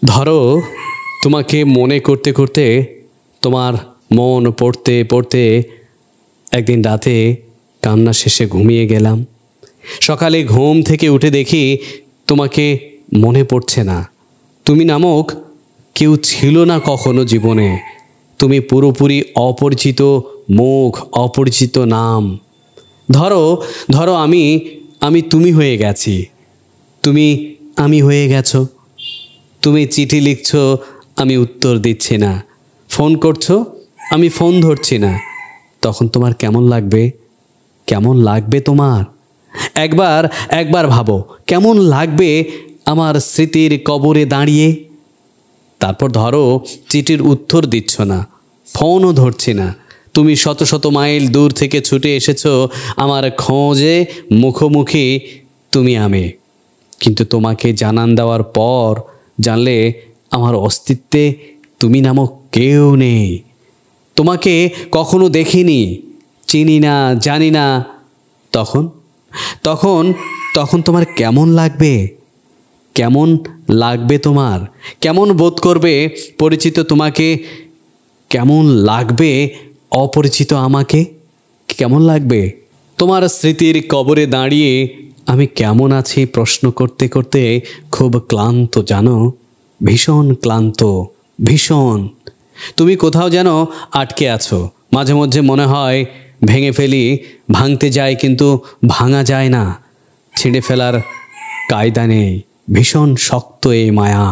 ধরো তোমাকে মনে করতে করতে তোমার মন পড়তে পড়তে একদিন রাতে কান্না শেষে ঘুমিয়ে গেলাম। সকালে ঘুম থেকে উঠে দেখি তোমাকে মনে পড়ছে না। তুমি নামক কেউ ছিল না কখনো জীবনে। তুমি পুরোপুরি অপরিচিত মুখ, অপরিচিত নাম। ধরো ধরো আমি তুমি হয়ে গেছি, তুমি আমি হয়ে গেছো। তুমি চিঠি লিখছো, আমি উত্তর দিচ্ছি না। ফোন করছো, আমি ফোন ধরছি না। তখন তোমার কেমন লাগবে? কেমন লাগবে তোমার? একবার একবার ভাবো, কেমন লাগবে আমার স্মৃতির কবরে দাঁড়িয়ে। তারপর ধরো চিঠির উত্তর দিচ্ছ না, ফোনও ধরছি না। তুমি শত শত মাইল দূর থেকে ছুটে এসেছো আমার খোঁজে, মুখোমুখি তুমি আমি। কিন্তু তোমাকে জানান দেওয়ার পর জানলে আমার অস্তিত্বে তুমি নামক কেউ নেই। তোমাকে কখনো দেখিনি, চিনি না, জানি না। তখন তখন তখন তোমার কেমন লাগবে? কেমন লাগবে তোমার? কেমন বোধ করবে পরিচিত তোমাকে? কেমন লাগবে অপরিচিত আমাকে? কেমন লাগবে? তোমার স্মৃতির কবরে দাঁড়িয়ে আমি কেমন আছি প্রশ্ন করতে করতে খুব ক্লান্ত, জানো, ভীষণ ক্লান্ত, ভীষণ। তুমি কোথাও যেন আটকে আছো। মাঝে মধ্যে মনে হয় ভেঙে ফেলি, ভাঙতে যায় কিন্তু ভাঙা যায় না। ছিঁড়ে ফেলার কায়দা নেই, ভীষণ শক্ত এই মায়া।